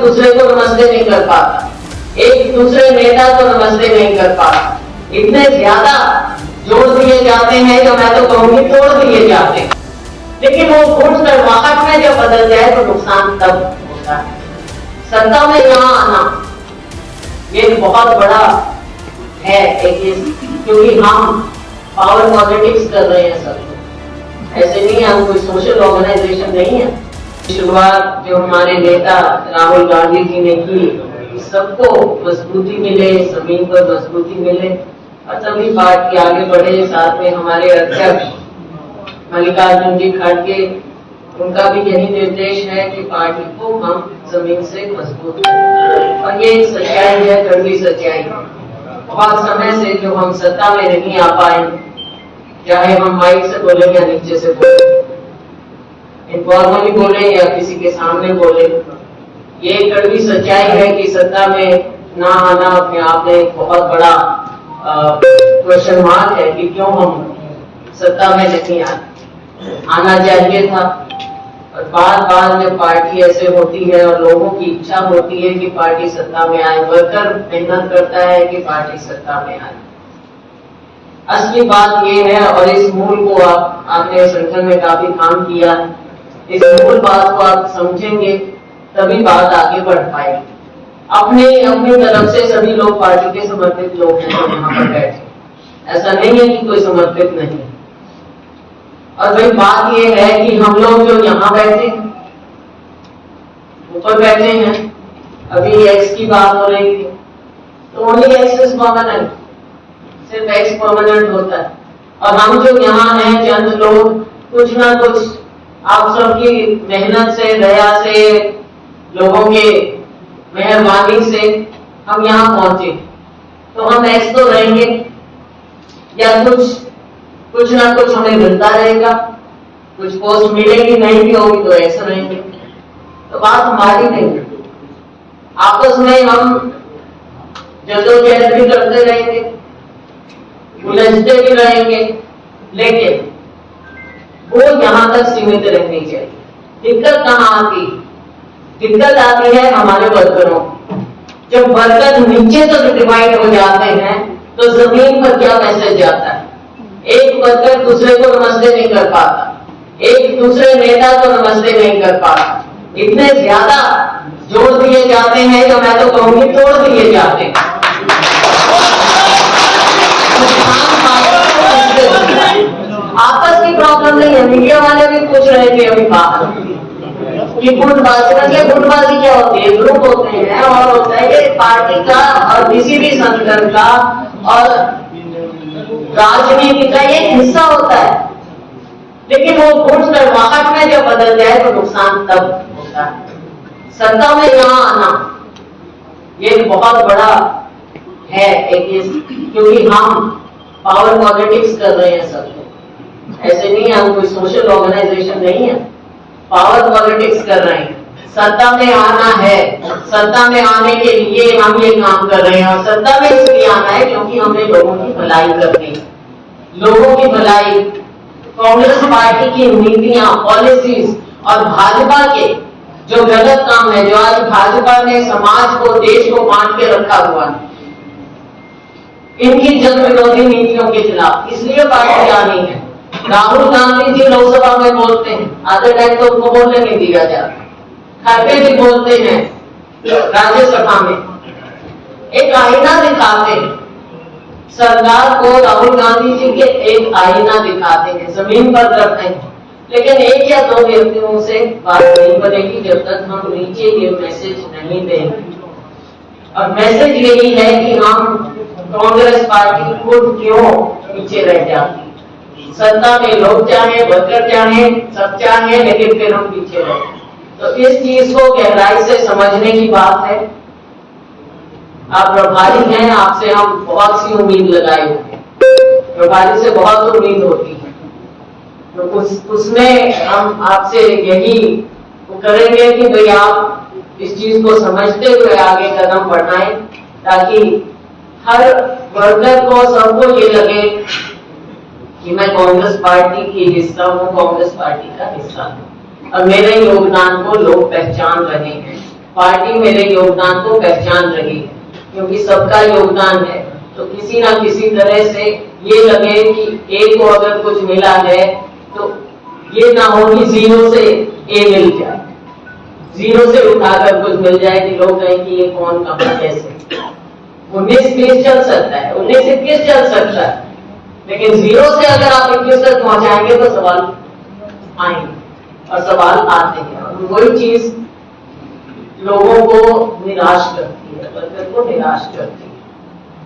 दूसरे को नमस्ते नहीं कर पाता, एक दूसरे नेता को नमस्ते नहीं कर पाता। इतने ज्यादा जोड़ दिए जाते हैं जो मैं तो कहूंगी तोड़ दिए जाते हैं। लेकिन वो घुट करवाहट में जब बदल जाए तो नुकसान तब होता है। सत्ता में यहाँ आना ये बहुत बड़ा है एक, क्योंकि हम पावर पॉलिटिक्स कर रहे हैं सब। ऐसे नहीं, हम कोई सोशल ऑर्गेनाइजेशन नहीं है। शुरुआत जो हमारे नेता राहुल गांधी जी ने की, सबको मजबूती मिले, जमीन पर मजबूती मिले और तभी पार्टी आगे बढ़े। साथ में हमारे अध्यक्ष मल्लिकार्जुन जी खड़गे, उनका भी यही निर्देश है कि पार्टी को हम जमीन से मजबूत करें। और ये एक सच्चाई है, कड़वी सच्चाई। बहुत समय से जो हम सत्ता में नहीं आ पाए, चाहे हम माइक से बोले या नीचे से बोले, इनफॉर्मली बोले या किसी के सामने बोले, ये कड़वी सच्चाई है कि सत्ता में ना आना अपने आप में एक बहुत बड़ा क्वेश्चन मार्क है कि क्यों हम सत्ता में नहीं आए। आना चाहिए था। और बार बार जब पार्टी ऐसे होती है और लोगों की इच्छा होती है कि पार्टी सत्ता में आए, वर्कर मेहनत करता है कि पार्टी सत्ता में आए। असली बात ये है, और इस मूल को आपने संगठन में काफी काम किया, इस मूल बात को आप समझेंगे तभी बात आगे बढ़ पाएगी। अपनी तरफ से सभी लोग पार्टी के समर्पित लोग हैं जो यहाँ पर बैठे, ऐसा नहीं है कि कोई समर्पित नहीं। और भाई बात ये है कि हम लोग जो यहाँ बैठे ऊपर बैठे हैं, अभी एक्स की बात हो रही थी, तो ओनली एक्स इज परमानेंट, सिर्फ एक्स परमानेंट होता है। और हम जो यहाँ हैं चंद लोग, कुछ ना कुछ आप सबकी मेहनत से, दया से, लोगों के मेहरबानी से हम यहाँ पहुंचे। तो हम एक्स तो रहेंगे या कुछ ना कुछ हमें मिलता रहेगा, कुछ पोस्ट मिलेगी, नहीं भी होगी तो एक्स रहेंगे। तो बात हमारी नहीं है, आपस में हम जद्दोजहद भी करते रहेंगे, उलझते भी रहेंगे, लेकिन वो यहां तक सीमित रहनी चाहिए। दिक्कत कहां आती? दिक्कत आती है हमारे वर्करों। जब वर्कर नीचे तक डिवाइड हो जाते हैं तो जमीन पर क्या मैसेज जाता है? एक वर्कर दूसरे को नमस्ते नहीं कर पाता, एक दूसरे नेता को नमस्ते नहीं कर पाता। इतने ज्यादा जोड़ दिए जाते हैं जो मैं तो कहूंगी तोड़ दिए जाते हैं। आपस की प्रॉब्लम नहीं है। मीडिया वाले भी पूछ रहे थे अभी बाहर कि गुटबाजी क्या होती है? ग्रुप होते हैं और होता है कि पार्टी का और किसी भी संगठन का और राजनीति का एक हिस्सा होता है। लेकिन वो गुट करवाहट में जब बदल जाए तो नुकसान तब होता है। सत्ता में यहाँ आना ये बहुत बड़ा है एक, क्योंकि हम पावर पॉलिटिक्स कर रहे हैं सब। ऐसे नहीं, हम कोई सोशल ऑर्गेनाइजेशन नहीं है, पावर पॉलिटिक्स कर रहे हैं। सत्ता में आना है, सत्ता में आने के लिए हम ये काम कर रहे हैं। और सत्ता में इसलिए आना है क्योंकि हमने लोगों की भलाई करनी है। लोगों की भलाई, कांग्रेस पार्टी की नीतियां, पॉलिसीज और भाजपा के जो गलत काम है, जो आज भाजपा ने समाज को, देश को बांट के रखा हुआ है, इनकी जन विरोधी नीतियों के खिलाफ इसलिए पार्टी आनी है। राहुल गांधी जी लोकसभा में बोलते हैं, आधे टाइम तो उनको बोलने नहीं दिया जाता। खड़गे जी बोलते हैं राज्यसभा में, एक आईना दिखाते हैं सरकार को। राहुल गांधी जी के एक आईना दिखाते हैं, जमीन पर रखते हैं। लेकिन एक या दो व्यक्तियों से बात नहीं बनेगी जब तक हम नीचे ये मैसेज नहीं देंगे। और मैसेज यही है कि हम कांग्रेस पार्टी खुद क्यों पीछे रह जाती। सत्ता में लोग चाहे, वर्कर चाहे, सब चाहे, लेकिन फिर हम पीछे रहे। तो इस चीज को गहराई से समझने की बात है। आप प्रभारी हैं, आपसे हम बहुत सी उम्मीद लगाए हुए हैं। प्रभारी से बहुत उम्मीद होती है, तो उसमें हम आपसे यही करेंगे कि भाई आप इस चीज को समझते हुए आगे कदम बढ़ाएं, ताकि हर वर्कर को, सबको ये लगे कि मैं कांग्रेस पार्टी की हिस्सा हूँ, कांग्रेस पार्टी का हिस्सा हूँ और मेरे योगदान को लोग पहचान रहे हैं। पार्टी मेरे योगदान को पहचान रही है, क्योंकि सबका योगदान है। तो किसी ना किसी तरह से ये लगे कि ए को अगर कुछ मिला है तो ये ना हो कि जीरो से ए मिल जाए, जीरो से उठाकर कुछ मिल जाए कि लोग कहें कि ये कौन कहां कैसे। 19-20 चल सकता है, 19-21 चल सकता है, लेकिन जीरो से अगर आप 21 तक पहुंचाएंगे तो सवाल आएंगे और सवाल आते हैं। और वही चीज लोगों को निराश करती है, वर्कर को निराश करती है।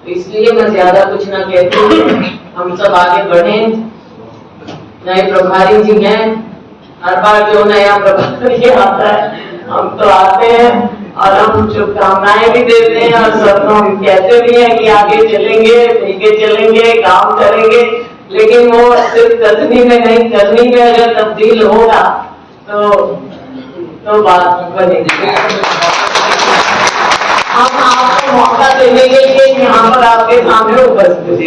तो इसलिए मैं ज्यादा कुछ ना कहती हूँ, हम सब आगे बढ़े। नए प्रभारी जी हैं, हर बार जो नया प्रभारी आता है हम तो आते हैं और हम शुभकामनाएं भी देते हैं और सबको हम कहते भी हैं कि आगे चलेंगे, मिलके चलेंगे, काम करेंगे। लेकिन वो सिर्फ कथनी में नहीं, करनी में अगर तब्दील होगा तो बात बनेगी। हम आपको मौका देने के लिए यहाँ पर आपके सामने उपस्थित